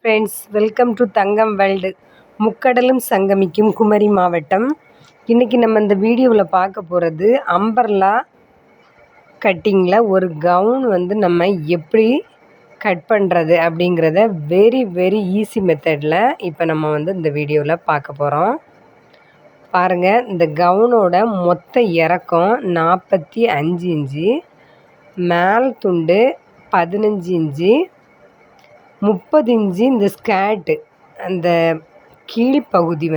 Friends, welcome to Thangam World. முக்கடலும் சங்கமிக்கும் குமரி மாவட்டம். இன்றைக்கி நம்ம இந்த வீடியோவில் பார்க்க போகிறது அம்பர்லா கட்டிங்கில் ஒரு கவுன் நம்ம எப்படி கட் பண்ணுறது அப்படிங்கிறத வெரி ஈஸி மெத்தடில் இப்போ நம்ம இந்த வீடியோவில் பார்க்க போகிறோம். பாருங்கள், இந்த கவுனோட மொத்த இறக்கம் 45 இன்ச்சு, மேல் துண்டு 15 இன்ச்சு, 30 இன்ச்சு இந்த ஸ்கேர்ட்டு, அந்த கீழ்ப்பகுதி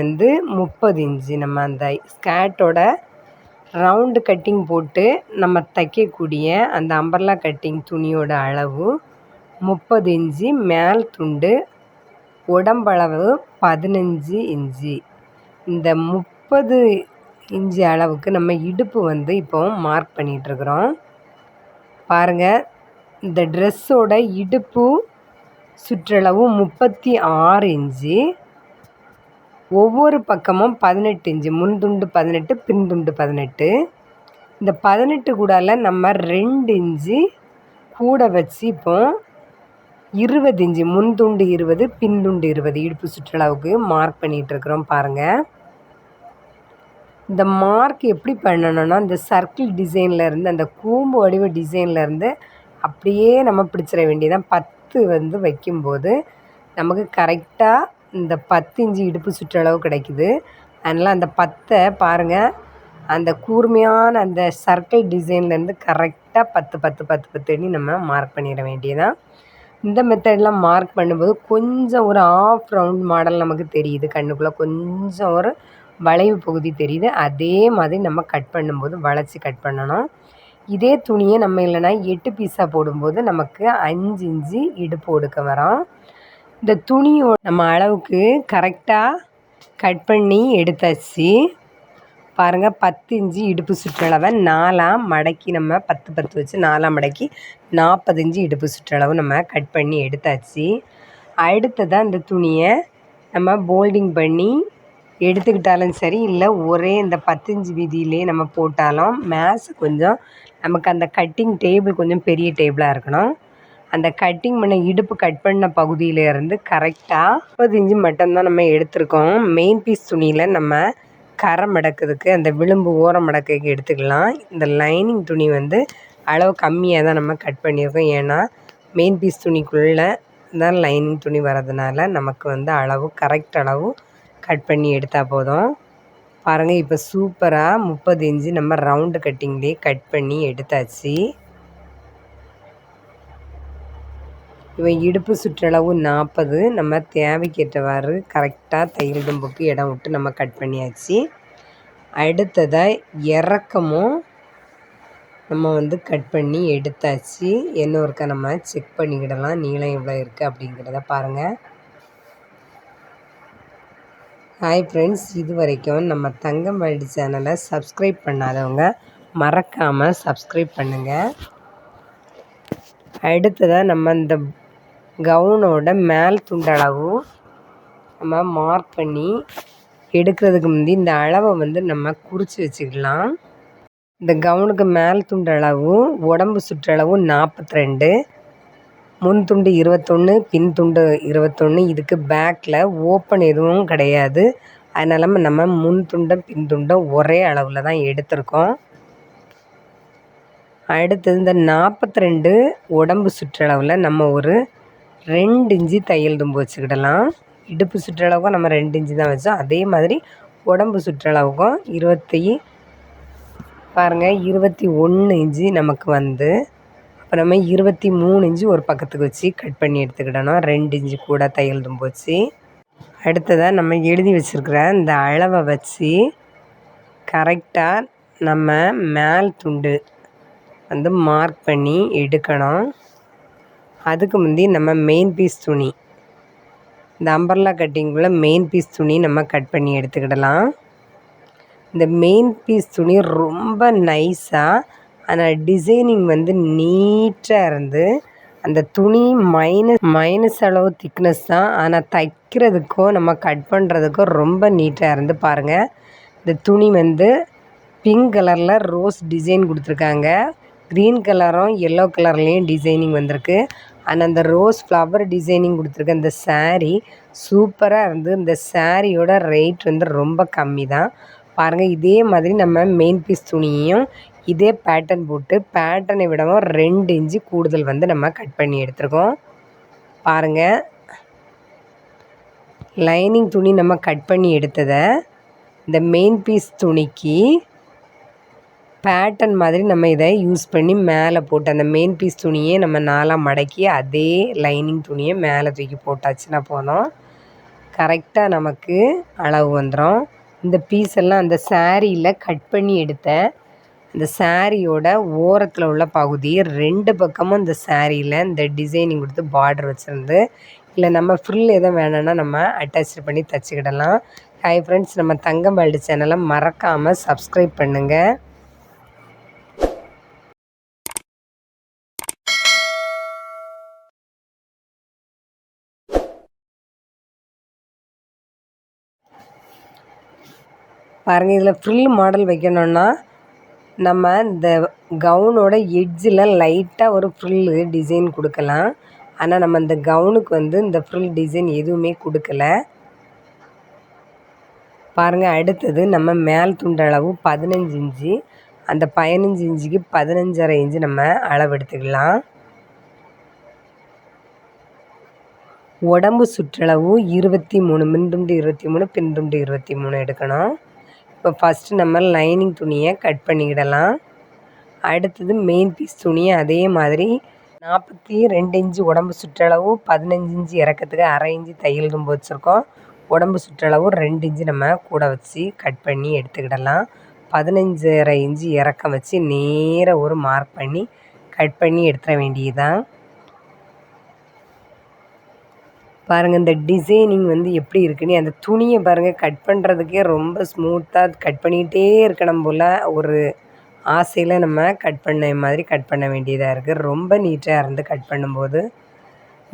30 இன்ச்சு. நம்ம அந்த ஸ்கேர்ட்டோட ரவுண்டு கட்டிங் போட்டு நம்ம தைக்கக்கூடிய அந்த அம்பர்லா கட்டிங் துணியோட அளவு 30 இன்ச்சு, மேல் துண்டு உடம்பளவு 15 இன்ச்சு. இந்த 30 இன்ச்சு அளவுக்கு நம்ம இடுப்பு இப்போ மார்க் பண்ணிகிட்ருக்குறோம். பாருங்கள், இந்த ட்ரெஸ்ஸோட இடுப்பு சுற்றளவு 36 இன்ச்சு, ஒவ்வொரு பக்கமும் 18 இன்ச்சு, முன் துண்டு 18, பின் துண்டு 18. இந்த 18 கூடால நம்ம 2 இன்ச்சு கூட வச்சு இப்போ 20 இன்ச்சு, முன் துண்டு 20, பின் துண்டு 20 இடுப்பு சுற்றளவுக்கு மார்க் பண்ணிகிட்ருக்குறோம். பாருங்கள், இந்த மார்க் எப்படி பண்ணணும்னா, இந்த சர்க்கிள் டிசைன்லேருந்து, அந்த கூம்பு வடிவ டிசைன்லேருந்து அப்படியே நம்ம பிடிச்சிட வேண்டியதான். 10 வைக்கும்போது நமக்கு கரெக்டாக இந்த 10 இன்ச்சு இடுப்பு சுற்றளவு கிடைக்குது. அதனால் அந்த 10 பாருங்கள், அந்த கூர்மையான அந்த சர்க்கிள் டிசைன்லேருந்து கரெக்டாக 10 நம்ம மார்க் பண்ணிட வேண்டியதான். இந்த மெத்தடெலாம் மார்க் பண்ணும்போது கொஞ்சம் ஒரு ஆஃப் ரவுண்ட் மாடல் நமக்கு தெரியுது, கண்ணுக்குள்ளே கொஞ்சம் ஒரு வளைவு பகுதி தெரியுது. அதே மாதிரி நம்ம கட் பண்ணும்போது வளைச்சி கட் பண்ணணும். இதே துணியை நம்ம இல்லைனா 8 பீஸாக போடும்போது நமக்கு 5 இன்ச்சு இடுப்பு ஒடுக்க வரும். இந்த துணியோட நம்ம அளவுக்கு கரெக்டாக கட் பண்ணி எடுத்தாச்சு. பாருங்கள், 10 இன்ச்சு இடுப்பு சுற்றளவை 4ஆக மடக்கி நம்ம 10 வச்சு 4ஆக மடக்கி 40 இன்ச்சு இடுப்பு சுற்றளவு நம்ம கட் பண்ணி எடுத்தாச்சு. அடுத்ததாக இந்த துணியை நம்ம போல்டிங் பண்ணி எடுத்துக்கிட்டாலும் சரி, இல்லை ஒரே இந்த 10 இன்ச்சு வீதியிலே நம்ம போட்டாலும் மேட்ச் கொஞ்சம் நமக்கு அந்த கட்டிங் டேபிள் கொஞ்சம் பெரிய டேபிளாக இருக்கணும். அந்த கட்டிங் பண்ண இடுப்பு கட் பண்ண பகுதியிலேருந்து கரெக்டாக 30 இன்ச்சு மட்டும்தான் நம்ம எடுத்திருக்கோம். மெயின் பீஸ் துணியில் நம்ம கரை மடக்கிறதுக்கு, அந்த விளிம்பு ஓரம் மடக்கைக்கு எடுத்துக்கலாம். இந்த லைனிங் துணி அளவு கம்மியாக தான் நம்ம கட் பண்ணியிருக்கோம். ஏன்னா மெயின் பீஸ் துணிக்குள்ளே தான் லைனிங் துணி வரதுனால நமக்கு அளவு கரெக்ட் அளவு கட் பண்ணி எடுத்தால் போதும். பாருங்கள், இப்போ சூப்பராக 30 இன்ச்சு நம்ம ரவுண்டு கட்டிங்லேயே கட் பண்ணி எடுத்தாச்சு. இவன் இடுப்பு சுற்றளவு 40, நம்ம தேவைக்கேற்றவாறு கரெக்டாக தையல் தும்புக்கு இடம் விட்டு நம்ம கட் பண்ணியாச்சு. அடுத்ததாக இறக்கமும் நம்ம கட் பண்ணி எடுத்தாச்சு. என்ன ஒருக்கா நம்ம செக் பண்ணிக்கிடலாம், நீளம் எவ்வளோ இருக்குது அப்படிங்கிறத. பாருங்கள். ஹாய் ஃப்ரெண்ட்ஸ், இது வரைக்கும் நம்ம தங்கம் வேர்ல்டு சேனலை சப்ஸ்கிரைப் பண்ணாதவங்க மறக்காமல் சப்ஸ்கிரைப் பண்ணுங்கள். அடுத்ததாக நம்ம இந்த கவுனோட மேல் துண்டளவு நம்ம மார்க் பண்ணி எடுக்கிறதுக்கு முந்தி இந்த அளவை நம்ம குறித்து வச்சுக்கலாம். இந்த கவுனுக்கு மேல் துண்டளவு உடம்பு சுற்றளவு 42, முன் துண்டு 21, பின் துண்டு 21. இதுக்கு பேக்கில் ஓப்பன் எதுவும் கிடையாது. அதனால நம்ம முன் துண்டும் பின் துண்டும் ஒரே அளவில் தான் எடுத்திருக்கோம். அடுத்தது இந்த 42 உடம்பு சுற்றளவில் நம்ம ஒரு 2 இன்ச்சு தையல் தும்பு வச்சுக்கிடலாம். இடுப்பு சுற்றளவுக்கும் நம்ம 2 இன்ச்சு தான் வச்சோம். அதே மாதிரி உடம்பு சுற்றளவுக்கும் பாருங்கள் 21 இன்ச்சு நமக்கு இப்போ நம்ம 23 இன்ச்சு ஒரு பக்கத்துக்கு வச்சு கட் பண்ணி எடுத்துக்கிடணும். 2 இன்ச்சு கூட தையல் தும்பு வச்சு. அடுத்ததாக நம்ம எழுதி வச்சுருக்கிற இந்த அளவை வச்சு கரெக்டாக நம்ம மேல் துண்டு மார்க் பண்ணி எடுக்கணும். அதுக்கு முந்தி நம்ம மெயின் பீஸ் துணி, இந்த அம்பர்லா கட்டிங்குள்ளே மெயின் பீஸ் துணி நம்ம கட் பண்ணி எடுத்துக்கிடலாம். இந்த மெயின் பீஸ் துணி ரொம்ப நைஸாக, ஆனால் டிசைனிங் நீட்டாக இருந்து, அந்த துணி மைனஸ் அளவு திக்னஸ் தான், ஆனால் தைக்கிறதுக்கோ நம்ம கட் பண்ணுறதுக்கோ ரொம்ப நீட்டாக இருந்து. பாருங்கள், இந்த துணி பிங்க் கலரில் ரோஸ் டிசைன் கொடுத்துருக்காங்க. க்ரீன் கலரும் எல்லோ கலர்லேயும் டிசைனிங் வந்திருக்கு. ஆனால் அந்த ரோஸ் ஃப்ளவர் டிசைனிங் கொடுத்துருக்க இந்த சாரீ சூப்பராக இருந்து. இந்த சாரியோட ரேட் வந்து ரொம்ப கம்மி தான். பாருங்கள், இதே மாதிரி நம்ம மெயின் பீஸ் துணியையும் இதே பேட்டர்ன் போட்டு பேட்டர்னை விடவும் 2 இன்ச்சு கூடுதல் வந்து நம்ம கட் பண்ணி எடுத்துருக்கோம். பாருங்கள், லைனிங் துணி நம்ம கட் பண்ணி எடுத்ததை இந்த மெயின் பீஸ் துணிக்கு பேட்டர்ன் மாதிரி நம்ம இதை யூஸ் பண்ணி மேலே போட்டு அந்த மெயின் பீஸ் துணியை நம்ம 4ஆக மடக்கி அதே லைனிங் துணியை மேலே தூக்கி போட்டாச்சுன்னா போதும், கரெக்டாக நமக்கு அளவு வந்துடும். இந்த பீஸ் எல்லாம் அந்த சாரியில் கட் பண்ணி எடுத்த இந்த சாரியோட ஓரத்தில் உள்ள பகுதி 2 பக்கமும் இந்த சாரியில் இந்த டிசைனிங் கொடுத்து பார்டர் வச்சுருந்து, இல்லை நம்ம ஃப்ரில் எதுவும் வேணும்னா நம்ம அட்டாச் பண்ணி தச்சுக்கிடலாம். ஹாய் ஃப்ரெண்ட்ஸ், நம்ம தங்கம் வேர்ல்டு சேனலை மறக்காமல் சப்ஸ்கிரைப் பண்ணுங்கள். பாருங்கள், இதில் ஃப்ரில் மாடல் வைக்கணுன்னா நம்ம இந்த கவுனோட எட்ஜில் லைட்டாக ஒரு ஃப்ரில்லு டிசைன் கொடுக்கலாம். ஆனால் நம்ம இந்த கவுனுக்கு வந்து இந்த ஃப்ரில் டிசைன் எதுவுமே கொடுக்கல. பாருங்கள், அடுத்தது நம்ம மேல் துண்டளவு 15 இன்ச்சு, அந்த 15 இன்ச்சுக்கு 15.5 இன்ச்சு நம்ம அளவு எடுத்துக்கலாம். உடம்பு சுற்றளவு 23, மின்துண்டு 23, பின்துண்டு 23 எடுக்கணும். இப்போ ஃபஸ்ட்டு நம்ம லைனிங் துணியை கட் பண்ணிக்கிடலாம். அடுத்தது மெயின் பீஸ் துணியை அதே மாதிரி 42 இன்ச்சு உடம்பு சுற்றளவு, 15 இன்ச்சு இறக்கத்துக்கு 1/2 இன்ச்சு தையல் தும்பு வச்சுருக்கோம். உடம்பு சுற்றளவு 2 இன்ச்சு நம்ம கூட வச்சு கட் பண்ணி எடுத்துக்கிடலாம். 15.5 இன்ச்சு இறக்கம் வச்சு நேராக ஒரு மார்க் பண்ணி கட் பண்ணி எடுத்துட வேண்டியதுதான். பாருங்கள், இந்த டிசைனிங் வந்து எப்படி இருக்குன்னு அந்த துணியை பாருங்கள், கட் பண்ணுறதுக்கே ரொம்ப ஸ்மூத்தாக கட் பண்ணிக்கிட்டே இருக்கணும் போல் ஒரு ஆசையில் நம்ம கட் பண்ண மாதிரி கட் பண்ண வேண்டியதாக இருக்குது. ரொம்ப நீட்டாக இருந்து கட் பண்ணும்போது.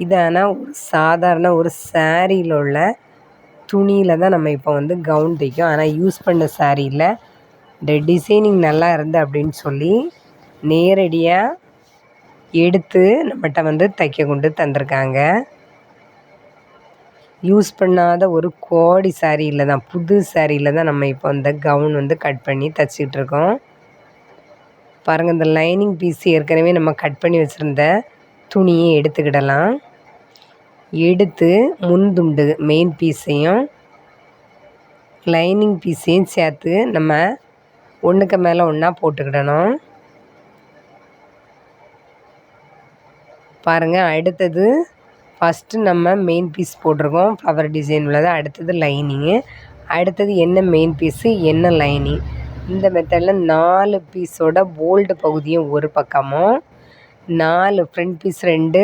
இது ஆனால் ஒரு சாதாரண ஒரு சாரியில் உள்ள துணியில் தான் நம்ம இப்போ வந்து கவுன் தைக்கும். ஆனால் யூஸ் பண்ண சாரியில் இந்த டிசைனிங் நல்லா இருந்து அப்படின்னு சொல்லி நேரடியாக எடுத்து நம்மகிட்ட வந்து தைக்க கொண்டு தந்திருக்காங்க. யூஸ் பண்ணாத ஒரு கோடி சாரியில் தான், புது சாரியில் தான் நம்ம இப்போ இந்த கவுன் வந்து கட் பண்ணி தைச்சிட்ருக்கோம். பாருங்கள், இந்த லைனிங் பீஸ் ஏற்கனவே நம்ம கட் பண்ணி வச்சுருந்த துணியை எடுத்துக்கிடலாம். எடுத்து முன்துண்டு மெயின் பீஸையும் லைனிங் பீஸையும் சேர்த்து நம்ம ஒன்றுக்கு மேலே ஒன்றா போட்டுக்கிடணும். பாருங்கள், அடுத்தது ஃபஸ்ட்டு நம்ம மெயின் பீஸ் போட்டிருக்கோம், ஃப்ளவர் டிசைன் உள்ளது. அடுத்தது லைனிங்கு, அடுத்தது என்ன மெயின் பீஸு என்ன லைனிங். இந்த மெத்தடில் 4 பீஸோட போல்டு பகுதியும் ஒரு பக்கமும், 4 ஃப்ரண்ட் பீஸ் 2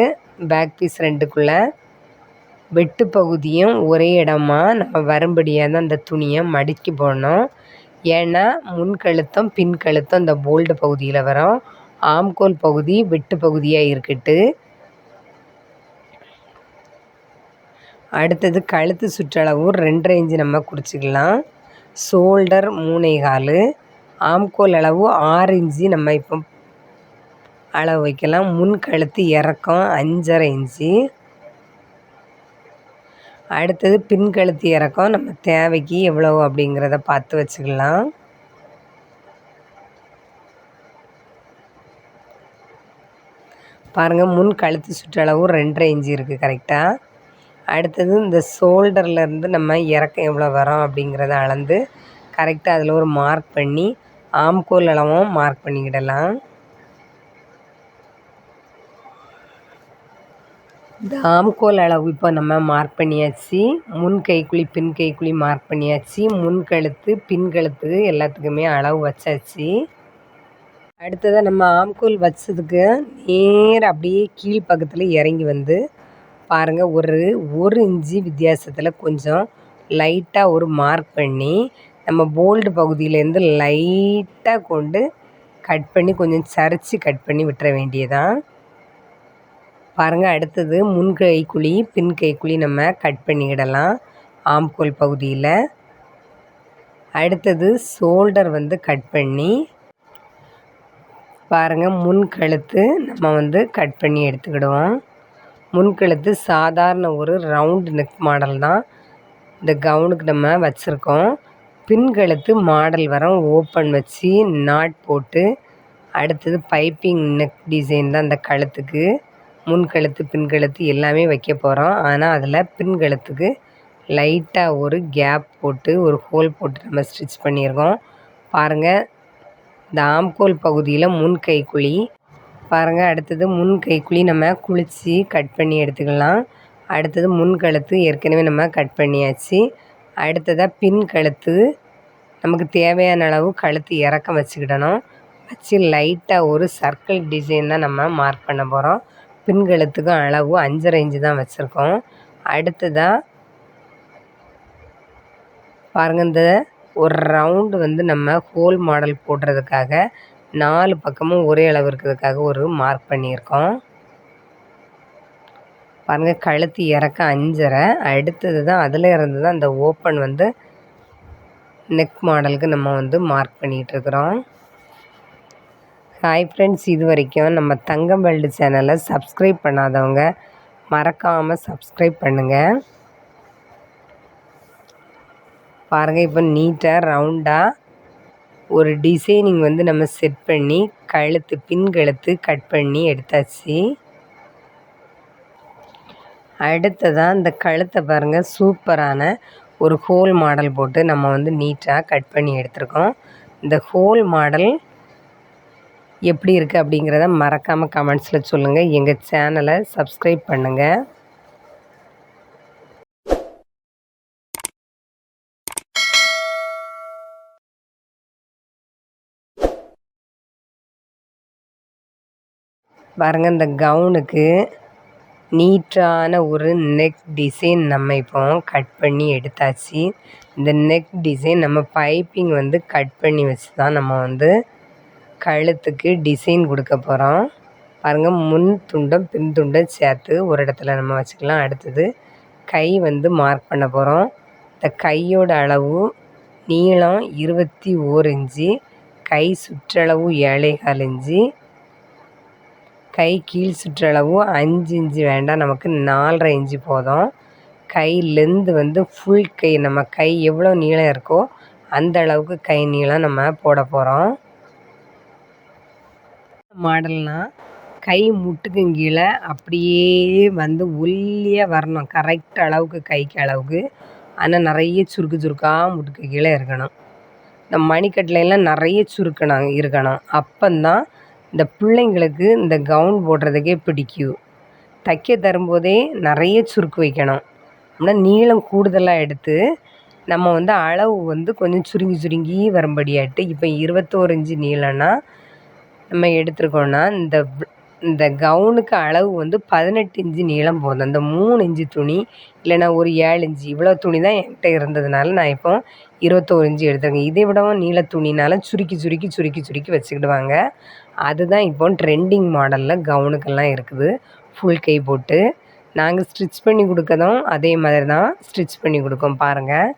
பேக் பீஸ் 2க்குள்ளே வெட்டு பகுதியும் ஒரே இடமா நம்ம வரும்படியாக தான் அந்த துணியை மடிக்கி போடணும். ஏன்னா முன்கழுத்தம் பின்கழுத்தம் இந்த போல்டு பகுதியில் வரும். ஆம்கோல் பகுதி வெட்டு பகுதியாக இருக்கட்டு. அடுத்தது கழுத்து சுற்றளவு 2.5 இன்ச்சு நம்ம குறிச்சிக்கலாம். ஷோல்டர் 3.25, ஆம்கோல் அளவு 6 இன்ச்சு நம்ம இப்போ அளவு வைக்கலாம். முன் கழுத்து இறக்கம் 5.5 இன்ச்சு. அடுத்தது பின்கழுத்து இறக்கம் நம்ம தேவைக்கு எவ்வளவு அப்படிங்கிறத பார்த்து வச்சுக்கலாம். பாருங்கள், முன் கழுத்து சுற்றளவு 2.5 இன்ச்சு இருக்குது கரெக்டாக. அடுத்தது இந்த ஷோல்டர்லேருந்து நம்ம இறக்கம் எவ்வளோ வரோம் அப்படிங்கிறத அளந்து கரெக்டாக அதில் ஒரு மார்க் பண்ணி ஆம்கோல் அளவும் மார்க் பண்ணிக்கிடலாம். இந்த ஆம்கோல் அளவு இப்போ நம்ம மார்க் பண்ணியாச்சு. முன் கைக்குழி பின் கைக்குழி மார்க் பண்ணியாச்சு. முன் கழுத்து பின் கழுத்து எல்லாத்துக்குமே அளவு வச்சாச்சு. அடுத்ததாக நம்ம ஆம்கோல் வச்சதுக்கு நேராக அப்படியே கீழ் பக்கத்தில் இறங்கி வந்து பாருங்கள், ஒரு இன்ச்சு வித்தியாசத்தில் கொஞ்சம் லைட்டாக ஒரு மார்க் பண்ணி நம்ம போல்டு பகுதியிலேருந்து லைட்டாக கொண்டு கட் பண்ணி கொஞ்சம் சரித்து கட் பண்ணி விட்டுற வேண்டியதான். பாருங்கள், அடுத்தது முன் கைக்குழி பின் கைக்குழி நம்ம கட் பண்ணிக்கிடலாம் ஆம்கோல் பகுதியில். அடுத்தது ஷோல்டர் வந்து கட் பண்ணி பாருங்கள், முன் கழுத்து நம்ம வந்து கட் பண்ணி எடுத்துக்கிடுவோம். முன்கழுத்து சாதாரண ஒரு ரவுண்ட் நெக் மாடல் தான் இந்த கவுனுக்கு நம்ம வச்சுருக்கோம். பின்கழுத்து மாடல் வரோம் ஓப்பன் வச்சு நாட் போட்டு, அடுத்தது பைப்பிங் நெக் டிசைன் தான் இந்த கழுத்துக்கு. முன்கழுத்து பின்கழுத்து எல்லாமே வைக்க போகிறோம். ஆனால் அதில் பின்கழுத்துக்கு லைட்டாக ஒரு கேப் போட்டு ஒரு ஹோல் போட்டு நம்ம ஸ்டிச் பண்ணியிருக்கோம். பாருங்கள், இந்த ஆம்கோல் பகுதியில் முன் கைக்குழி பாருங்கள். அடுத்தது முன் கைக்குழி நம்ம குளித்து கட் பண்ணி எடுத்துக்கலாம். அடுத்தது முன்கழுத்து ஏற்கனவே நம்ம கட் பண்ணியாச்சு. அடுத்ததாக பின் கழுத்து நமக்கு தேவையான அளவு கழுத்து இறக்கம் வச்சுக்கிடணும். வச்சு லைட்டாக ஒரு சர்க்கிள் டிசைன் தான் நம்ம மார்க் பண்ண போகிறோம். பின்கழுத்துக்கும் அளவு 5.5 இன்ச்சு தான் வச்சுருக்கோம். அடுத்ததாக பாருங்கள், இந்த ஒரு ரவுண்டு வந்து நம்ம ஹோல் மாடல் போடுறதுக்காக 4 பக்கமும் ஒரே அளவு இருக்கிறதுக்காக ஒரு மார்க் பண்ணியிருக்கோம். பாருங்கள், கழுத்து இறக்கம் 5.5. அடுத்தது தான் அதில் இருந்து தான் அந்த ஓப்பன் வந்து நெக் மாடலுக்கு நம்ம வந்து மார்க் பண்ணிகிட்ருக்குறோம். ஹாய் ஃப்ரெண்ட்ஸ், இது வரைக்கும் நம்ம தங்கம் வேர்ல்டு சேனலை சப்ஸ்கிரைப் பண்ணாதவங்க மறக்காமல் சப்ஸ்கிரைப் பண்ணுங்கள். பாருங்கள், இப்போ நீட்டாக ரவுண்டாக ஒரு டிசைனிங் வந்து நம்ம செட் பண்ணி கழுத்து பின்கழுத்து கட் பண்ணி எடுத்தாச்சு. அடுத்ததாக இந்த கழுத்தை பாருங்கள், சூப்பரான ஒரு ஹோல் மாடல் போட்டு நம்ம வந்து நீட்டாக கட் பண்ணி எடுத்திருக்கோம். இந்த ஹோல் மாடல் எப்படி இருக்குது அப்படிங்கிறத மறக்காமல் கமெண்ட்ஸில் சொல்லுங்கள். எங்கள் சேனலை சப்ஸ்கிரைப் பண்ணுங்கள். பாருங்கள், இந்த கவுனுக்கு நீட்டான ஒரு நெக் டிசைன் நம்ம இப்போ கட் பண்ணி எடுத்தாச்சு. இந்த நெக் டிசைன் நம்ம பைப்பிங் வந்து கட் பண்ணி வச்சு தான் நம்ம வந்து கழுத்துக்கு டிசைன் கொடுக்க போகிறோம். பாருங்கள், முன் துண்டம் பின் துண்டம் சேர்த்து ஒரு இடத்துல நம்ம வச்சுக்கலாம். அடுத்தது கை வந்து மார்க் பண்ண போகிறோம். இந்த கையோட அளவு நீளம் 21 இன்ச்சு, கை சுற்றளவு 7.25 இன்ச்சு, கை கீழ் சுற்றளவு 5 இன்ச்சு வேண்டாம், நமக்கு 4.5 இன்ச்சு போதும். கை லென்த்து வந்து ஃபுல் கை நம்ம கை எவ்வளோ நீளம் இருக்கோ அந்த அளவுக்கு கை நீளம் நம்ம போட போகிறோம். மாடல்னால் கை முட்டுக்கும் கீழே அப்படியே வந்து ஒல்லியாக வரணும், கரெக்ட் அளவுக்கு கைக்கு அளவுக்கு. ஆனால் நிறைய சுருக்கு சுருக்காக முட்டுக்கு கீழே இருக்கணும். இந்த மணிக்கட்டிலெல்லாம் நிறைய சுருக்கணும் இருக்கணும். அப்போந்தான் இந்த பிள்ளைங்களுக்கு இந்த கவுன் போடுறதுக்கே பிடிக்கும். தைக்க தரும்போதே நிறைய சுருக்கு வைக்கணும். அப்படின்னா நீளம் கூடுதலாக எடுத்து நம்ம வந்து அளவு வந்து கொஞ்சம் சுருங்கி சுருங்கி வரும்படியாட்டு. இப்போ 21 இன்ச்சு நீளம்னா நம்ம எடுத்துருக்கோன்னா இந்த கவுனுக்கு அளவு வந்து 18 இன்ச்சு நீளம் போதும். இந்த 3 இன்ச்சு துணி இல்லைனா ஒரு 7 இன்ச்சு இவ்வளோ துணி தான் என்கிட்ட இருந்ததுனால நான் இப்போ 21 இன்ச்சு எடுத்துருக்கேன். இதை விடவும் நீள துணினால சுருக்கி சுருக்கி சுருக்கி சுருக்கி வச்சுக்கிடுவாங்க. அதுதான் இப்போ ட்ரெண்டிங் மாடலில் கவுனுக்கெல்லாம் இருக்குது. ஃபுல் கை போட்டு நாங்கள் ஸ்டிச் பண்ணி கொடுக்கதும் அதே மாதிரி தான் ஸ்டிச் பண்ணி கொடுக்கோம். பாருங்கள்,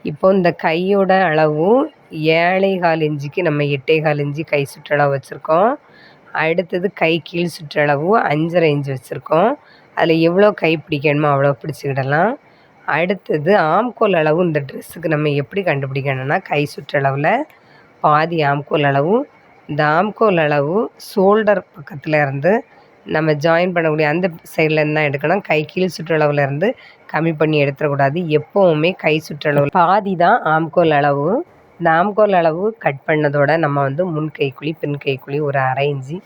இப்போ இந்த கையோட அளவு 7.25 இன்ச்சுக்கு நம்ம 8.25 இன்ச்சு கை சுற்றளவு வச்சுருக்கோம். அடுத்தது கை கீழ் சுற்றளவு 5.5 இன்ச்சு வச்சுருக்கோம். அதில் எவ்வளோ கை பிடிக்கணுமோ அவ்வளோ பிடிச்சிக்கிடலாம். அடுத்தது ஆம்கோல் அளவு இந்த ட்ரெஸ்ஸுக்கு நம்ம எப்படி கண்டுபிடிக்கணும்னா, கை சுற்றளவில் பாதி ஆம்கோல் அளவு, இந்த ஆம்கோல் அளவு ஷோல்டர் பக்கத்தில் இருந்து நம்ம ஜாயின் பண்ணக்கூடிய அந்த சைட்லேருந்து தான் எடுக்கணும். கை கீழ் சுற்றளவுலேருந்து கம்மி பண்ணி எடுத்துடக்கூடாது. எப்போவுமே கை சுற்றளவு பாதி தான் ஆம்கோல் அளவு. இந்த ஆம்கோல் அளவு கட் பண்ணதோட நம்ம வந்து முன் கைக்குழி பின் கைக்குழி ஒரு 1/2 இன்ச்சு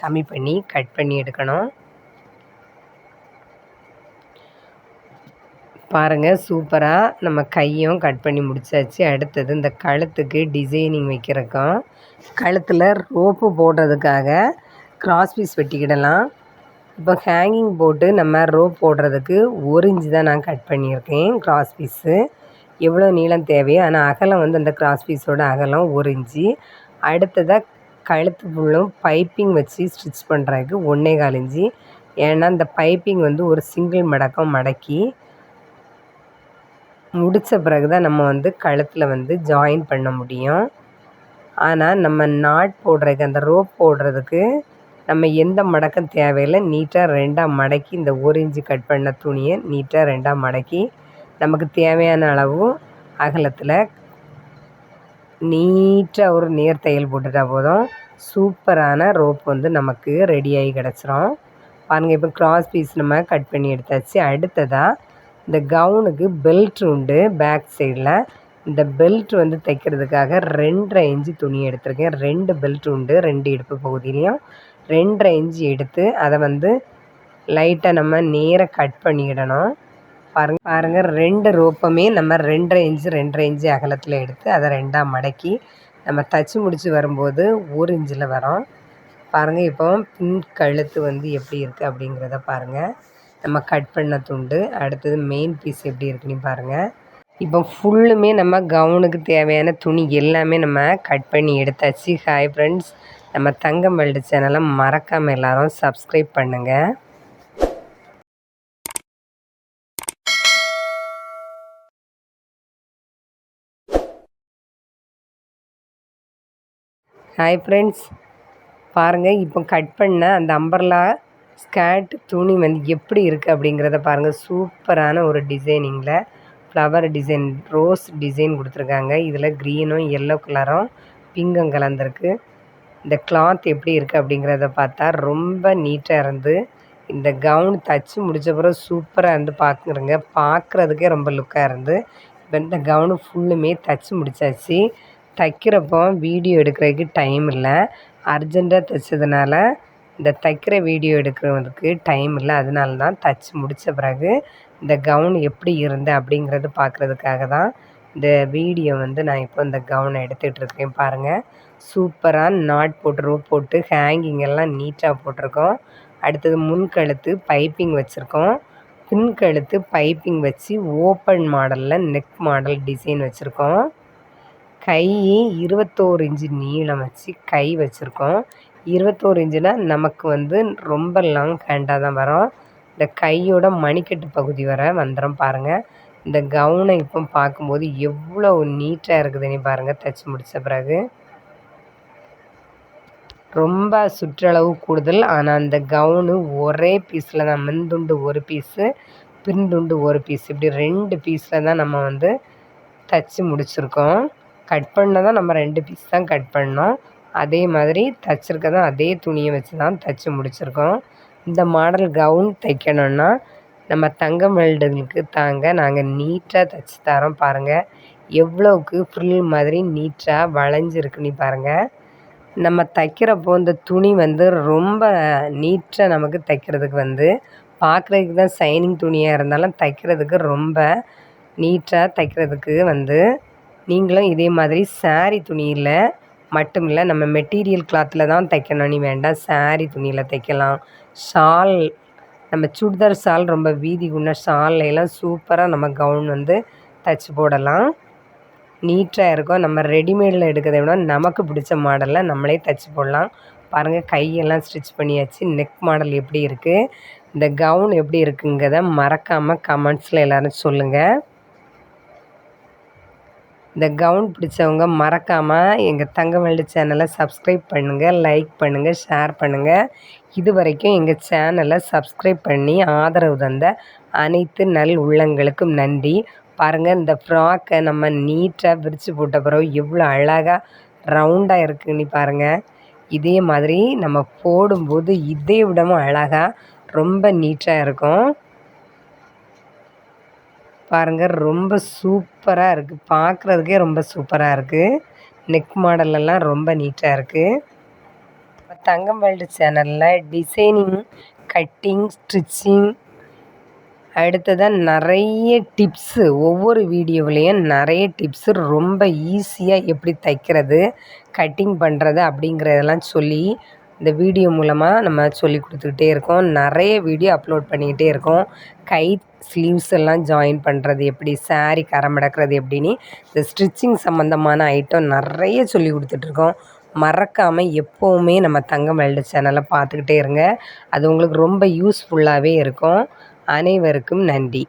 கம்மி பண்ணி கட் பண்ணி எடுக்கணும். பாருங்கள், சூப்பராக நம்ம கையும் கட் பண்ணி முடிச்சாச்சு. அடுத்தது இந்த கழுத்துக்கு டிசைனிங் வைக்கிறக்கும் கழுத்தில் ரோப்பு போடுறதுக்காக கிராஸ் பீஸ் வெட்டிக்கிடலாம். இப்போ ஹேங்கிங் போட்டு நம்ம ரோப் போடுறதுக்கு 1 இன்ச்சு தான் நான் கட் பண்ணியிருக்கேன் கிராஸ் பீஸு. எவ்வளோ நீளம் தேவையோ, ஆனால் அகலம் வந்து அந்த கிராஸ் பீஸோட அகலம் 1 இன்ச்சு. அடுத்ததாக கழுத்து ஃபுல்லும் பைப்பிங் வச்சு ஸ்டிச் பண்ணுறதுக்கு 1.25 இன்ச்சு. ஏன்னா இந்த பைப்பிங் வந்து ஒரு சிங்கிள் மடக்கம் மடக்கி முடித்த பிறகு தான் நம்ம வந்து கழுத்தில் வந்து ஜாயின் பண்ண முடியும். ஆனால் நம்ம நாட் போடுறதுக்கு அந்த ரோப் போடுறதுக்கு நம்ம எந்த மடக்கம் தேவையில்லை. நீட்டாக 2ஆக மடக்கி இந்த 1 இன்ச்சு கட் பண்ண துணியை நீட்டாக 2ஆக மடக்கி நமக்கு தேவையான அளவு அகலத்தில் நீட்டாக ஒரு நேர் தையல் போட்டுட்டா போதும். சூப்பரான ரோப் வந்து நமக்கு ரெடியாகி கிடச்சிரும். பாருங்கள், இப்போ கிராஸ் பீஸ் நம்ம கட் பண்ணி எடுத்தாச்சு. அடுத்ததாக இந்த கவுனுக்கு பெல்ட் உண்டு பேக் சைடில். இந்த பெல்ட் வந்து தைக்கிறதுக்காக 2.5 இன்ச்சு துணி எடுத்திருக்கேன். 2 பெல்ட் உண்டு 2 இடுப்பு பகுதியிலையும். 2.5 இன்ச்சு எடுத்து அதை வந்து லைட்டாக நம்ம நேராக கட் பண்ணிக்கிடணும். பாருங்கள் 2 ரோப்பமே நம்ம 2.5 இன்ச்சு 2.5 இன்ச்சு அகலத்தில் எடுத்து அதை 2ஆக மடக்கி நம்ம தச்சு முடித்து வரும்போது 1 இன்ச்சில் வரும். பாருங்கள், இப்போ பின் கழுத்து வந்து எப்படி இருக்குது அப்படிங்கிறத பாருங்கள். நம்ம கட் பண்ண துண்டு அடுத்தது மெயின் பீஸ் எப்படி இருக்குன்னு பாருங்கள். இப்போ ஃபுல்லுமே நம்ம கவுனுக்கு தேவையான துணி எல்லாமே நம்ம கட் பண்ணி எடுத்தாச்சு. ஹாய் ஃப்ரெண்ட்ஸ், நம்ம தங்கம் வேர்ல்டு சேனலை மறக்காமல் எல்லோரும் சப்ஸ்கிரைப் பண்ணுங்கள். ஹாய் ஃப்ரெண்ட்ஸ், பாருங்கள், இப்போ கட் பண்ண அந்த அம்பர்லா ஸ்கர்ட் துணி வந்து எப்படி இருக்குது அப்படிங்கிறத பாருங்கள். சூப்பரான ஒரு டிசைனிங்கில் ஃப்ளவர் டிசைன், ரோஸ் டிசைன் கொடுத்துருக்காங்க. இதில் க்ரீனும் எல்லோ கலரும் பிங்கும் கலந்துருக்கு. இந்த கிளாத் எப்படி இருக்குது அப்படிங்கிறத பார்த்தா ரொம்ப நீட்டாக இருந்து இந்த கவுன் தச்சு முடித்த பிறகு சூப்பராக இருந்து பார்க்குறதுக்கே ரொம்ப லுக்காக இருந்து இப்போ இந்த கவுனு ஃபுல்லுமே தச்சு முடித்தாச்சு. தைக்கிறப்போ வீடியோ எடுக்கிறதுக்கு டைம் இல்லை. அர்ஜெண்ட்டாக தைச்சதுனால இந்த தைக்கிற வீடியோ எடுக்கிறதுக்கு டைம் இல்லை. அதனால தான் தச்சு முடித்த பிறகு இந்த கவுன் எப்படி இருந்தேன் அப்படிங்கிறது பார்க்குறதுக்காக தான் இந்த வீடியோ வந்து நான் இப்போ இந்த கவுனை எடுத்துகிட்ருக்கேன். பாருங்கள், சூப்பராக நாட் போட்டு ரோப் போட்டு ஹேங்கிங் எல்லாம் நீட்டாக போட்டிருக்கோம். அடுத்தது முன்கழுத்து பைப்பிங் வச்சுருக்கோம். பின்கழுத்து பைப்பிங் வச்சு ஓப்பன் மாடலில் நெக் மாடல் டிசைன் வச்சுருக்கோம். கை 21 இன்ச்சு நீளம் வச்சு கை வச்சுருக்கோம். 21 இன்ச்சுனா நமக்கு வந்து ரொம்ப லாங் ஹேண்டாக தான் வரும். இந்த கையோட மணிக்கட்டு பகுதி வர வந்துடும். பாருங்கள், இந்த கவுனை இப்போ பார்க்கும்போது எவ்வளோ நீட்டாக இருக்குதுன்னு பாருங்கள். தைச்சி முடித்த பிறகு ரொம்ப சுற்றளவு கூடுதல். ஆனால் அந்த கவுனு ஒரே பீஸில் தான், முன்துண்டு ஒரு பீஸு பின்துண்டு ஒரு பீஸ், இப்படி 2 பீஸில் தான் நம்ம வந்து தைச்சி முடிச்சிருக்கோம். கட் பண்ணதான் நம்ம 2 பீஸ் தான் கட் பண்ணோம். அதே மாதிரி தைச்சிருக்கதான் அதே துணியை வச்சு தான் தைச்சி முடிச்சிருக்கோம். இந்த மாடல் கவுன் தைக்கணுன்னா நம்ம தங்கம் வேர்ல்டுக்கு தாங்க நாங்கள் நீட்டாக தைச்சி தரோம். பாருங்கள், எவ்வளோவுக்கு ஃப்ரில் மாதிரி நீட்டாக வளைஞ்சிருக்குன்னு பாருங்கள். நம்ம தைக்கிறப்போ இந்த துணி வந்து ரொம்ப நீட்டாக நமக்கு தைக்கிறதுக்கு வந்து பார்க்குறதுக்கு தான் ஷைனிங் துணியாக இருந்தாலும் தைக்கிறதுக்கு ரொம்ப நீட்டாக தைக்கிறதுக்கு வந்து நீங்களும் இதே மாதிரி சாரீ துணியில் மட்டும் இல்லை, நம்ம மெட்டீரியல் கிளாத்தில் தான் தைக்கணும்னு வேண்டாம். சாரீ துணியில் தைக்கலாம். ஷால், நம்ம சுடிதார் ஷால், ரொம்ப வீதி குண்ண ஷால்லாம் சூப்பராக நம்ம கவுன் வந்து தைச்சி போடலாம். நீட்டாக இருக்கும். நம்ம ரெடிமேடில் எடுக்கிறத விட நமக்கு பிடிச்ச மாடலில் நம்மளே தைச்சி போடலாம். பாருங்கள், கையெல்லாம் ஸ்டிச் பண்ணியாச்சு. நெக் மாடல் எப்படி இருக்குது, இந்த கவுன் எப்படி இருக்குங்கிறத மறக்காமல் கமெண்ட்ஸில் எல்லோரும் சொல்லுங்கள். இந்த கவுன் பிடிச்சவங்க மறக்காமல் எங்கள் தங்கம் வேர்ல்டு சேனலை சப்ஸ்கிரைப் பண்ணுங்கள், லைக் பண்ணுங்கள், ஷேர் பண்ணுங்கள். இது வரைக்கும் எங்கள் சேனலை சப்ஸ்கிரைப் பண்ணி ஆதரவு தந்த அனைத்து நல் உள்ளங்களுக்கும் நன்றி. பாருங்கள், இந்த ஃப்ராக்கை நம்ம நீட்டாக விரித்து போட்ட பிறகு எவ்வளோ அழகாக ரவுண்டாக இருக்குன்னு பாருங்கள். இதே மாதிரி நம்ம போடும்போது இதை விடவும் அழகாக ரொம்ப நீட்டாக இருக்கும். பாருங்கள், ரொம்ப சூப்பராக இருக்குது. பார்க்குறதுக்கே ரொம்ப சூப்பராக இருக்குது. நெக் மாடலெல்லாம் ரொம்ப நீட்டாக இருக்குது. தங்கம் வேர்ல்டு சேனலில் டிசைனிங், கட்டிங், ஸ்டிச்சிங், அடுத்ததாக நிறைய டிப்ஸு, ஒவ்வொரு வீடியோவிலையும் நிறைய டிப்ஸு ரொம்ப ஈஸியாக எப்படி தைக்கிறது, கட்டிங் பண்ணுறது அப்படிங்கிறதெல்லாம் சொல்லி இந்த வீடியோ மூலமாக நம்ம சொல்லி கொடுத்துக்கிட்டே இருக்கோம். நிறைய வீடியோ அப்லோட் பண்ணிக்கிட்டே இருக்கோம். கை ஸ்லீவ்ஸ் எல்லாம் ஜாயின் பண்ணுறது எப்படி, சாரீ கரை மடக்கிறது எப்படின்னு இந்த ஸ்டிச்சிங் சம்மந்தமான ஐட்டம் நிறைய சொல்லி கொடுத்துட்ருக்கோம். மறக்காமல் எப்போவுமே நம்ம தங்கம் வேர்ல்டு சேனலை பார்த்துக்கிட்டே இருங்க. அது உங்களுக்கு ரொம்ப யூஸ்ஃபுல்லாகவே இருக்கும். அனைவருக்கும் நன்றி.